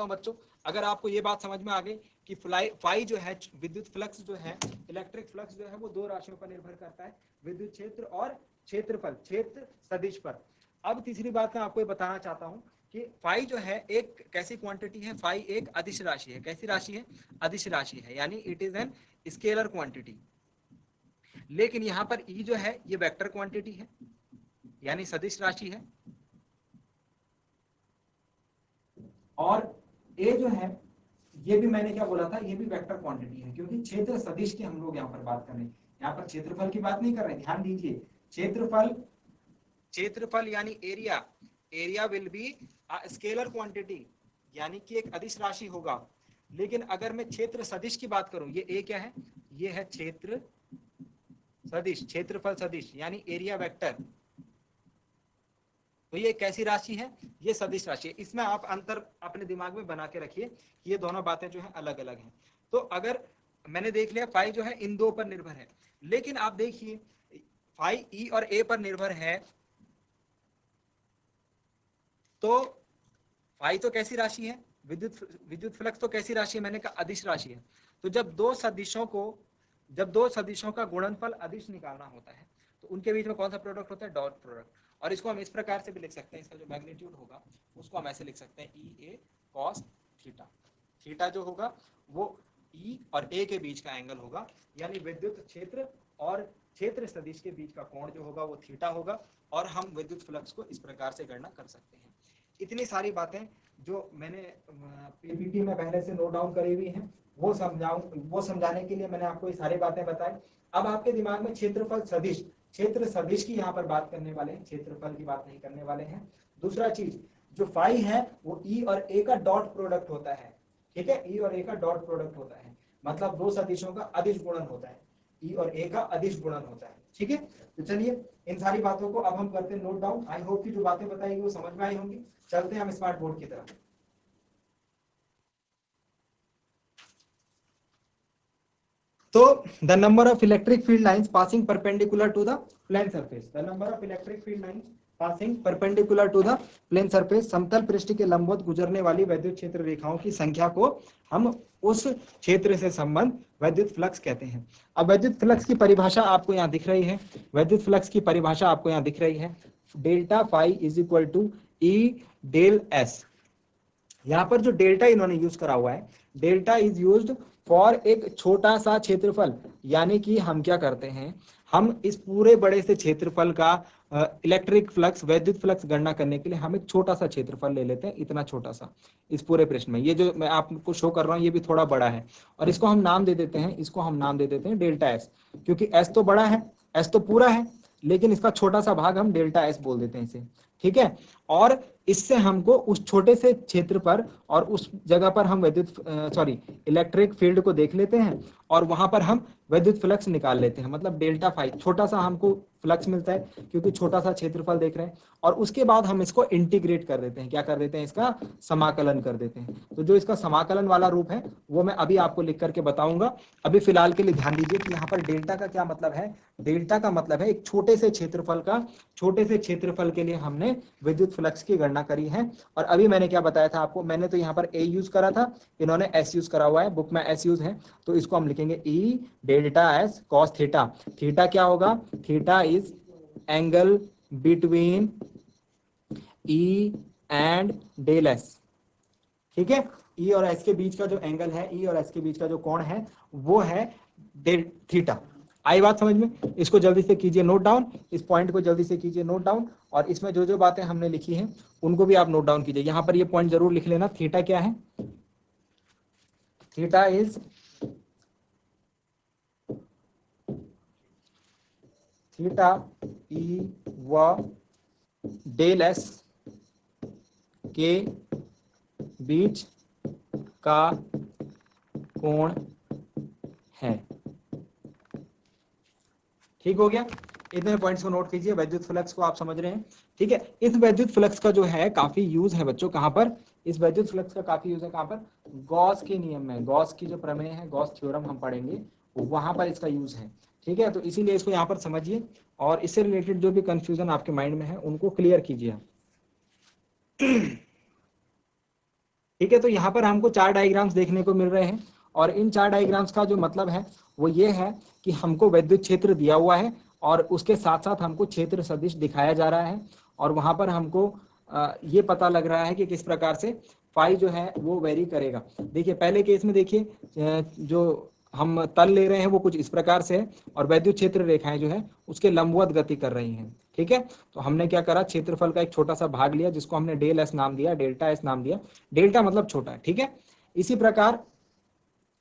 हूँ बच्चों। अगर आपको ये बात समझ में आ गई कि फाई जो है, विद्युत फ्लक्स जो है, इलेक्ट्रिक फ्लक्स जो है वो दो राशियों पर निर्भर करता है, विद्युत क्षेत्र और क्षेत्रफल, क्षेत्र सदिश पर। अब तीसरी बात मैं आपको ये बताना चाहता हूँ कि फाई जो है एक कैसी क्वांटिटी है, फाई एक अदिश राशि है। कैसी राशि है, अदिश राशि है, यानी it is an scalar quantity. लेकिन यहाँ पर ई जो है ये वेक्टर क्वांटिटी है, यानी सदिश राशि है, और ए जो है ये भी मैंने क्या बोला था, ये भी वेक्टर क्वांटिटी है, क्योंकि क्षेत्र सदिश की हम लोग यहाँ पर बात कर रहे हैं, यहाँ पर क्षेत्रफल की बात नहीं कर रहे हैं। ध्यान दीजिए, क्षेत्रफल यानी area, area will be scalar quantity, यानी कि एक अदिश राशि होगा। लेकिन अगर मैं क्षेत्र सदिश की बात करूं, ये ए क्या है, ये है क्षेत्र सदिश, क्षेत्रफल सदिश यानी एरिया वेक्टर। तो ये कैसी राशि है, ये सदिश राशि है। इसमें आप अंतर अपने दिमाग में बना के रखिए, ये दोनों बातें जो है अलग अलग हैं। तो अगर मैंने देख लिया फाई जो है इन दो पर निर्भर है, लेकिन आप देखिए फाई ई और ए पर निर्भर है, तो फाई तो कैसी राशि है, विद्युत फ्लक्स तो कैसी राशि है, मैंने कहा अदिश राशि है। तो जब दो सदिशों का गुणनफल अदिश निकालना होता है तो उनके बीच में कौन सा प्रोडक्ट होता है, डॉट प्रोडक्ट। और इसको हम इस प्रकार से भी लिख सकते हैं, इसका जो मैग्नीट्यूड होगा उसको हम ऐसे लिख सकते हैं, ई ए कॉस थीटा। थीटा जो होगा वो ई और ए के बीच का एंगल होगा, यानी विद्युत क्षेत्र और क्षेत्र सदिश के बीच का कोण जो होगा वो थीटा होगा, और हम विद्युत फ्लक्स को इस प्रकार से गणना कर सकते हैं। इतनी सारी बातें जो मैंने पीपीटी में पहले से नोट डाउन करी हुई हैं, वो समझाने के लिए मैंने आपको ये सारी बातें बताई। अब आपके दिमाग में क्षेत्रफल सदिश, क्षेत्र सदिश की यहाँ पर बात करने वाले हैं, क्षेत्रफल की बात नहीं करने वाले हैं। दूसरा चीज, जो फाई है वो ई और ए का डॉट प्रोडक्ट होता है, ठीक है, ई और ए का डॉट प्रोडक्ट होता है, मतलब दो सदिशों का अदिश गुणन होता है, ई और ए का अदिश गुणन होता है, ठीक है। तो चलिए इन सारी बातों को अब हम करते हैं नोट डाउन। आई होप कि जो बातें बताई वो समझ में आई होंगी। चलते हैं हम स्मार्ट बोर्ड की तरफ। तो the number of electric field lines passing perpendicular to the plane surface, the number of electric field lines passing perpendicular to the plane surface, समतल पृष्ठ के लंबवत गुजरने वाली वैद्युत क्षेत्र रेखाओं की संख्या को हम उस क्षेत्र से संबंध वैद्युत फ्लक्स कहते हैं। अब वैद्युत फ्लक्स की परिभाषा आपको यहाँ दिख रही है, वैद्युत फ्लक्स की परिभाषा आपको यहाँ दिख रही है, delta phi is equal to E del S. यहाँ पर जो डेल्टा इन्होंने यूज करा हुआ है, डेल्टा इज यूज्ड फॉर एक छोटा सा क्षेत्रफल, यानी कि हम क्या करते हैं, हम इस पूरे बड़े से क्षेत्रफल का इलेक्ट्रिक फ्लक्स, वैद्युत फ्लक्स गणना करने के लिए हम एक छोटा सा क्षेत्रफल ले लेते हैं, इतना छोटा सा इस पूरे पृष्ठ में। ये जो मैं आपको शो कर रहा हूँ ये भी थोड़ा बड़ा है, और इसको हम नाम दे देते हैं, डेल्टा एस, क्योंकि एस तो बड़ा है, एस तो पूरा है, लेकिन इसका छोटा सा भाग हम डेल्टा एस बोल देते हैं इसे, ठीक है। और इससे हमको उस छोटे से क्षेत्र पर और उस जगह पर हम इलेक्ट्रिक फील्ड को देख लेते हैं, और वहां पर हम वैद्युत फ्लक्स निकाल लेते हैं। मतलब डेल्टा फाई, छोटा सा हमको फ्लक्स मिलता है क्योंकि छोटा सा क्षेत्रफल देख रहे हैं, और उसके बाद हम इसको इंटीग्रेट कर देते हैं, क्या कर देते हैं, इसका समाकलन कर देते हैं। तो जो इसका समाकलन वाला रूप है वो मैं अभी आपको लिख करके बताऊंगा। अभी फिलहाल के लिए ध्यान दीजिए कि यहाँ पर डेल्टा का क्या मतलब है। डेल्टा का मतलब है एक छोटे से क्षेत्रफल के लिए हमने विद्युत फ्लक्स की गणना करी है। और अभी मैंने क्या बताया था आपको, मैंने तो यहाँ पर ए यूज करा था, इन्होंने एस यूज करा हुआ है, बुक में एस यूज है, तो इसको हम लिखेंगे E delta S cos theta. Theta क्या होगा, theta is angle between E and del S, ठीक है। ई और एस के बीच का जो एंगल है, ई और एस के बीच का जो कोण है वो है डेल थीटा। आई बात समझ में, इसको जल्दी से कीजिए नोट डाउन, इस पॉइंट को जल्दी से कीजिए नोट डाउन, और इसमें जो जो बातें हमने लिखी हैं उनको भी आप नोट डाउन कीजिए। यहां पर ये पॉइंट जरूर लिख लेना, थीटा क्या है, थीटा इज थीटा ई व डेल एस के बीच का कोण है। ठीक हो गया, इतने पॉइंट्स को नोट कीजिए। विद्युत फ्लक्स को आप समझ रहे हैं, ठीक है। इस विद्युत फ्लक्स का जो है काफी यूज है बच्चों, कहां पर, इस विद्युत फ्लक्स का काफी यूज है कहां पर, गॉस के नियम में, गॉस की जो प्रमेय है, गॉस थ्योरम हम पढ़ेंगे, वहां पर इसका यूज है, ठीक है। तो इसीलिए इसको यहाँ पर समझिए और इससे रिलेटेड जो भी कंफ्यूजन आपके माइंड में है उनको क्लियर कीजिए। ठीक है, तो यहाँ पर हमको 4 डायग्राम्स देखने को मिल रहे हैं और इन 4 डायग्राम्स का जो मतलब है वो ये है कि हमको विद्युत क्षेत्र दिया हुआ है और उसके साथ साथ हमको क्षेत्र सदिश दिखाया जा रहा है और वहां पर हमको ये पता लग रहा है कि किस प्रकार से फाई जो है वो वेरी करेगा। देखिए पहले केस में देखिए जो हम तल ले रहे हैं वो कुछ इस प्रकार से है और विद्युत क्षेत्र रेखाएं जो है उसके लंबवत गति कर रही हैं, ठीक है। तो हमने क्या करा, क्षेत्रफल का एक छोटा सा भाग लिया जिसको हमने डेल एस नाम दिया, डेल्टा एस नाम दिया, डेल्टा मतलब छोटा है, ठीक है। इसी प्रकार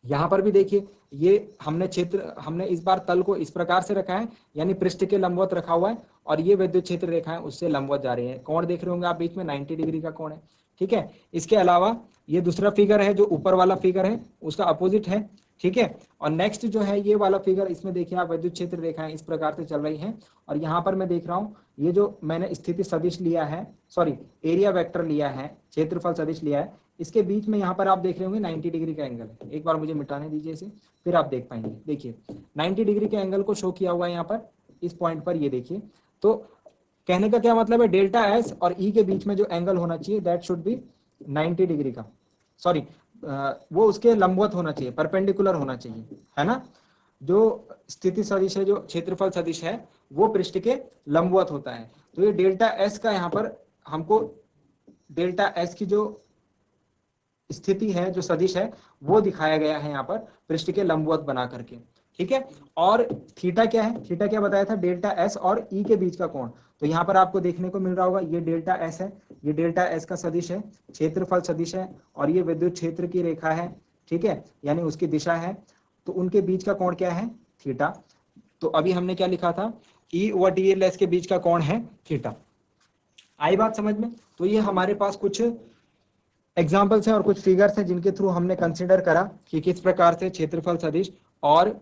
यहां पर भी देखिए ये हमने इस बार तल को इस प्रकार से रखा है, यानी पृष्ठ के लंबवत रखा हुआ है और ये विद्युत क्षेत्र रेखाएं उससे लंबवत जा रही है। कोण देख रहे होंगे आप बीच में 90 डिग्री का कोण है, ठीक है। इसके अलावा ये दूसरा फिगर है, जो ऊपर वाला फिगर है उसका अपोजिट है, ठीक है। और नेक्स्ट जो है ये वाला फिगर, इसमें देखिए आप विद्युत क्षेत्र रेखाएं इस प्रकार से चल रही हैं और यहाँ पर मैं देख रहा हूँ ये जो मैंने स्थिति सदिश लिया है, सॉरी एरिया वेक्टर लिया है, क्षेत्रफल सदिश लिया है, इसके बीच में यहाँ पर आप देख रहे होंगे 90 डिग्री का एंगल है। एक बार मुझे मिटाने दीजिए इसे, फिर आप देख पाएंगे। देखिए 90 डिग्री के एंगल को शो किया हुआ है यहाँ पर इस पॉइंट पर, ये देखिए। तो कहने का क्या मतलब है, डेल्टा एस और ई के बीच में जो एंगल होना चाहिए दैट शुड बी 90 डिग्री का, सॉरी वो उसके लंबवत होना चाहिए, परपेंडिकुलर होना चाहिए, है ना। जो स्थिति सदिश है, जो क्षेत्रफल सदिश है, वो पृष्ठ के लंबवत होता है। तो ये डेल्टा एस का यहाँ पर हमको, डेल्टा एस की जो स्थिति है, जो सदिश है, वो दिखाया गया है यहाँ पर पृष्ठ के लंबवत बना करके, ठीक है। और थीटा क्या है, थीटा क्या बताया था, डेल्टा एस और ई के बीच का कोण। तो यहाँ पर आपको देखने को मिल रहा होगा ये डेल्टा एस है, ये डेल्टा एस का सदिश है, क्षेत्रफल सदिश है और ये विद्युत क्षेत्र की रेखा है, ठीक है, यानी उसकी दिशा है। तो उनके बीच का कोण क्या है, थीटा। तो अभी हमने क्या लिखा था, ई व डीएल एस के बीच का कोण है थीटा। आई बात समझ में। तो ये हमारे पास कुछ एग्जाम्पल्स हैं और कुछ फिगर्स हैं जिनके थ्रू हमने कंसिडर करा कि किस प्रकार से क्षेत्रफल सदिश और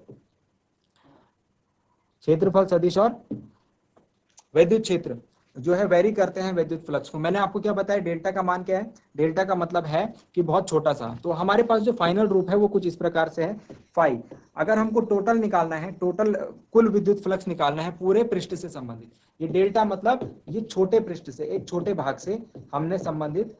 विद्युत क्षेत्र जो है वेरी करते हैं विद्युत फ्लक्स को। मैंने आपको क्या बताया, डेल्टा का मान क्या है, डेल्टा का मतलब है कि बहुत छोटा सा। तो हमारे पास जो फाइनल रूप है वो कुछ इस प्रकार से है, फाई। अगर हमको टोटल निकालना है, टोटल कुल विद्युत फ्लक्स निकालना है पूरे पृष्ठ से संबंधित, ये डेल्टा मतलब ये छोटे पृष्ठ से, एक छोटे भाग से हमने संबंधित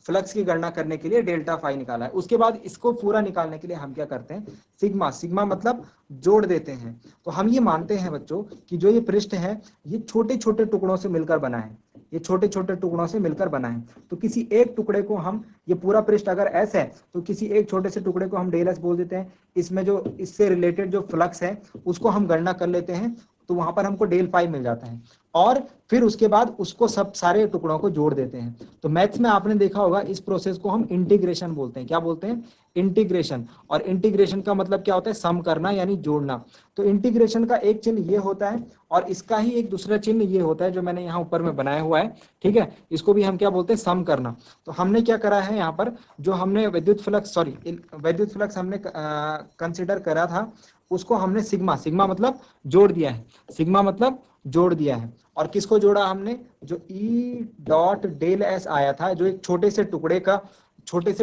फ्लक्स की गणना करने के लिए डेल्टा फाई निकाला है। उसके बाद इसको पूरा निकालने के लिए हम क्या करते हैं, सिग्मा, सिग्मा मतलब जोड़ देते हैं। तो हम ये मानते हैं बच्चों कि जो ये पृष्ठ है ये छोटे छोटे टुकड़ों से मिलकर बना है, ये छोटे छोटे टुकड़ों से मिलकर बना है। तो किसी एक टुकड़े को हम, ये पूरा पृष्ठ अगर एस है तो किसी एक छोटे से टुकड़े को हम डेल एस बोल देते हैं। इसमें जो इससे रिलेटेड जो फ्लक्स है उसको हम गणना कर लेते हैं, तो वहां पर हमको डेल फाई मिल जाता है और फिर उसके बाद उसको सब सारे टुकड़ों को जोड़ देते हैं। तो मैथ्स में आपने देखा होगा इस प्रोसेस को हम इंटीग्रेशन बोलते हैं। क्या बोलते हैं, इंटीग्रेशन। और इंटीग्रेशन का मतलब क्या होता है, सम करना यानी जोड़ना। तो इंटीग्रेशन का एक चिन्ह ये होता है और इसका ही एक दूसरा चिन्ह ये होता है जो मैंने यहाँ ऊपर में बनाया हुआ है, ठीक है। इसको भी हम क्या बोलते हैं, सम करना। तो हमने क्या करा है यहाँ पर, जो हमने विद्युत फ्लक्स हमने कंसिडर करा था उसको हमने सिग्मा, सिग्मा मतलब जोड़ दिया है, सिग्मा मतलब जोड़ दिया है। और किसको जोड़ा हमने, जो ई डॉट डेल एस आया था, जो एक छोटे से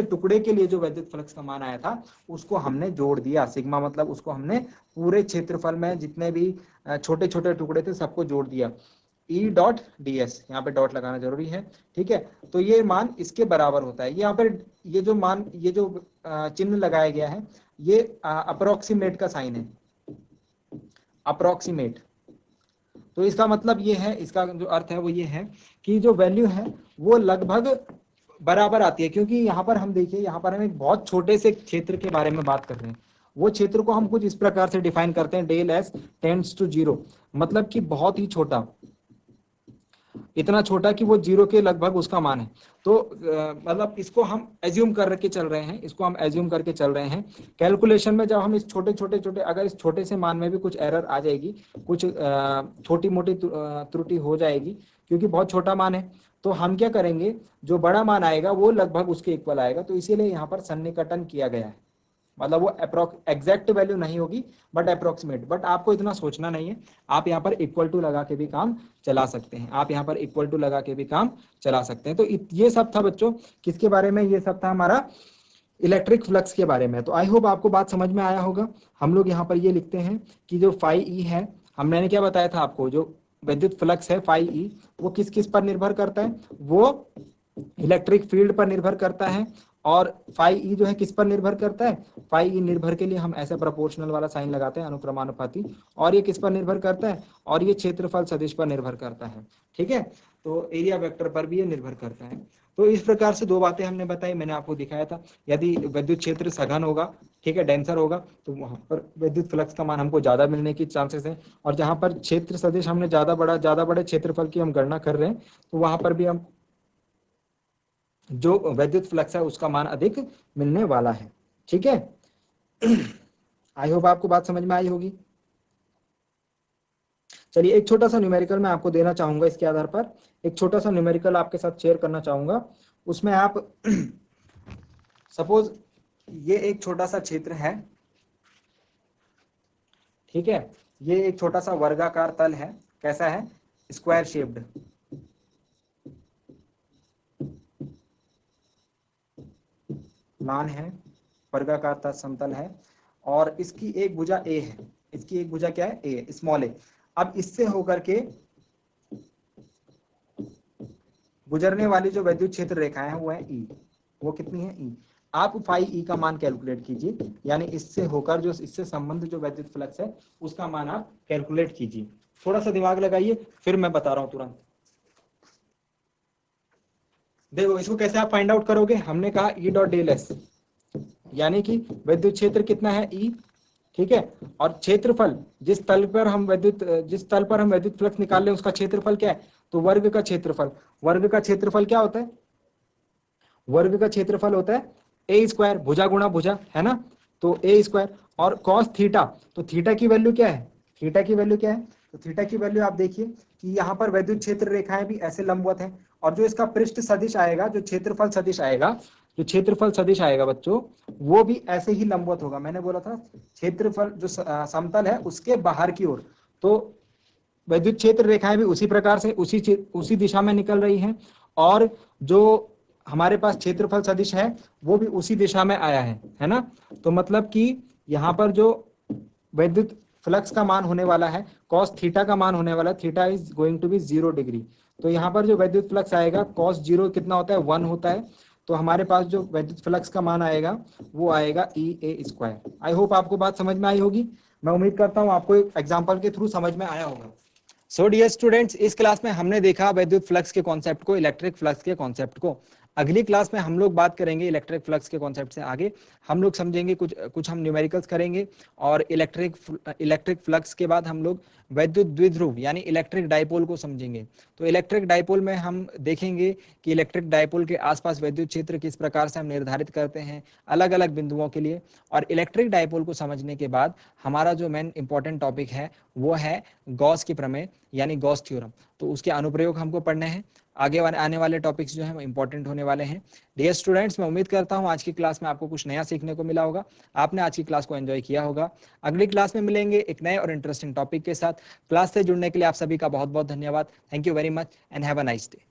टुकड़े के लिए जो विद्युत फ्लक्स का मान आया था उसको हमने जोड़ दिया। सिग्मा मतलब उसको हमने पूरे क्षेत्रफल में जितने भी छोटे छोटे टुकड़े थे सबको जोड़ दिया। ई डॉट डी एस, यहाँ पे डॉट लगाना जरूरी है, ठीक है। तो ये मान इसके बराबर होता है। यहाँ पर ये जो मान, ये जो चिन्ह लगाया गया है ये अप्रोक्सीमेट का साइन है, अप्रोक्सीमेट। तो इसका मतलब ये है, इसका जो अर्थ है वो ये है कि जो वैल्यू है वो लगभग बराबर आती है, क्योंकि यहाँ पर हम देखिए, यहाँ पर हम एक बहुत छोटे से क्षेत्र के बारे में बात कर रहे हैं। वो क्षेत्र को हम कुछ इस प्रकार से डिफाइन करते हैं, डेल एस टेंड्स टू 0, मतलब कि बहुत ही छोटा। इतना छोटा कि वो 0 के लगभग उसका मान है। तो मतलब इसको हम एज्यूम करके चल रहे हैं, इसको हम एज्यूम करके चल रहे हैं। कैलकुलेशन में जब हम इस छोटे अगर इस छोटे से मान में भी कुछ एरर आ जाएगी, कुछ छोटी मोटी त्रुटि हो जाएगी, क्योंकि बहुत छोटा मान है, तो हम क्या करेंगे, जो बड़ा मान आएगा वो लगभग उसके इक्वल आएगा। तो इसीलिए यहाँ पर सन्निकटन किया गया है, मतलब वो एग्जैक्ट वैल्यू नहीं होगी बट अप्रोक्सीमेट। बट आपको इतना सोचना नहीं है, आप यहाँ पर इक्वल टू लगा के भी काम चला सकते हैं, आप यहाँ पर इक्वल टू लगा के भी काम चला सकते हैं। तो ये सब था बच्चों किसके बारे में, ये सब था हमारा इलेक्ट्रिक फ्लक्स के बारे में। तो आई होप आपको बात समझ में आया होगा। हम लोग यहाँ पर ये लिखते हैं कि जो फाई ई है, हमने क्या बताया था आपको, जो विद्युत फ्लक्स है फाई ई, वो किस किस पर निर्भर करता है, वो इलेक्ट्रिक फील्ड पर निर्भर करता है। और फाई ई जो है किस पर निर्भर करता है, फाई ई निर्भर के लिए हम ऐसे प्रोपोर्शनल वाला साइन लगाते हैं, अनुक्रमानुपाती। और ये किस पर निर्भर करता है, और ये क्षेत्रफल सदिश पर निर्भर करता है, ठीक है। तो एरिया वेक्टर पर भी ये निर्भर करता है। तो इस प्रकार से दो बातें हमने बताई, मैंने आपको दिखाया था। यदि विद्युत क्षेत्र सघन होगा, ठीक है, डेंसर होगा, तो वहां पर विद्युत फ्लक्स का मान हमको ज्यादा मिलने की चांसेस है। और जहां पर क्षेत्र सदिश हमने ज्यादा बड़े क्षेत्रफल की हम गणना कर रहे हैं, तो वहां पर भी हम जो विद्युत फ्लक्स है उसका मान अधिक मिलने वाला है, ठीक है। आई होप आपको बात समझ में आई होगी। चलिए एक छोटा सा न्यूमेरिकल मैं आपको देना चाहूंगा, इसके आधार पर एक छोटा सा न्यूमेरिकल आपके साथ शेयर करना चाहूंगा। उसमें आप सपोज ये एक छोटा सा क्षेत्र है, ठीक है, ये एक छोटा सा वर्गाकार तल है, कैसा है, स्क्वायर शेप्ड, मान है, वर्गाकार तल समतल है, और इसकी एक भुजा ए है, इसकी एक भुजा क्या है, ए, स्मॉल ए। अब इससे होकर के गुजरने वाली जो विद्युत क्षेत्र रेखाएं हैं वो है ई, वो कितनी है, ई। आप फाई ई का मान कैलकुलेट कीजिए, यानी इससे होकर जो इससे संबंध जो विद्युत फ्लक्स है उसका मान आप कैलकुलेट कीजिए। थोड़ा सा दिमाग लगाइए, फिर मैं बता रहा हूं तुरंत। देखो इसको कैसे आप फाइंड आउट करोगे, हमने कहा ई डॉट डेल एस, यानी कि विद्युत क्षेत्र कितना है, ई, ठीक है, और क्षेत्रफल जिस तल पर हम विद्युत फ्लक्स निकाल रहे हैं उसका क्षेत्रफल क्या है, तो वर्ग का क्षेत्रफल। वर्ग का क्षेत्रफल क्या होता है, वर्ग का क्षेत्रफल होता है ए स्क्वायर, भुजा गुणा भुजा, है ना। तो ए स्क्वायर और कॉस थीटा, तो थीटा की वैल्यू क्या है, थीटा की वैल्यू क्या है, तो थीटा की वैल्यू आप देखिए कि यहाँ पर विद्युत क्षेत्र रेखाएं भी ऐसे लंबवत हैं, और जो इसका पृष्ठ सदिश आएगा, जो क्षेत्रफल सदिश आएगा, जो क्षेत्रफल सदिश आएगा बच्चों, वो भी ऐसे ही लंबवत होगा। मैंने बोला था क्षेत्रफल जो समतल है उसके बाहर की ओर, तो विद्युत क्षेत्र रेखाएं भी उसी प्रकार से उसी दिशा में निकल रही हैं, और जो हमारे पास क्षेत्रफल सदिश है वो भी उसी दिशा में आया है ना। तो मतलब कि यहाँ पर जो विद्युत फ्लक्स का मान होने वाला है, cos थीटा का मान होने वाला है, theta is going to be 0 degree. तो यहाँ पर जो विद्युत फ्लक्स आएगा cos 0 कितना होता है, 1 होता है। तो हमारे पास जो विद्युत फ्लक्स का मान आएगा वो आएगा ई ए स्क्वायर। आई होप आपको बात समझ में आई होगी, मैं उम्मीद करता हूँ आपको एग्जाम्पल के थ्रू समझ में आया होगा। सो डियर स्टूडेंट्स, इस क्लास में हमने देखा विद्युत फ्लक्स के कॉन्सेप्ट को, इलेक्ट्रिक फ्लक्स के कॉन्सेप्ट को। अगली क्लास में हम लोग बात करेंगे इलेक्ट्रिक फ्लक्स के कॉन्सेप्ट से आगे, हम लोग समझेंगे कुछ हम न्यूमेरिकल्स करेंगे, और इलेक्ट्रिक फ्लक्स के बाद हम लोग वैद्युत द्विध्रुव यानी इलेक्ट्रिक डाइपोल को समझेंगे। तो इलेक्ट्रिक डाइपोल में हम देखेंगे कि इलेक्ट्रिक डाइपोल के आसपास विद्युत क्षेत्र किस प्रकार से हम निर्धारित करते हैं अलग अलग बिंदुओं के लिए। और इलेक्ट्रिक डाइपोल को समझने के बाद हमारा जो मेन इंपॉर्टेंट टॉपिक है वो है गॉस की प्रमेय यानी गॉस थ्योरम। तो उसके अनुप्रयोग हमको पढ़ने हैं, आगे आने वाले टॉपिक्स जो हैं वो इंपॉर्टेंट होने वाले हैं। डियर स्टूडेंट्स, मैं उम्मीद करता हूं आज की क्लास में आपको कुछ नया सीखने को मिला होगा, आपने आज की क्लास को एंजॉय किया होगा। अगली क्लास में मिलेंगे एक नए और इंटरेस्टिंग टॉपिक के साथ। क्लास से जुड़ने के लिए आप सभी का बहुत बहुत धन्यवाद। Thank you very much and have a nice day.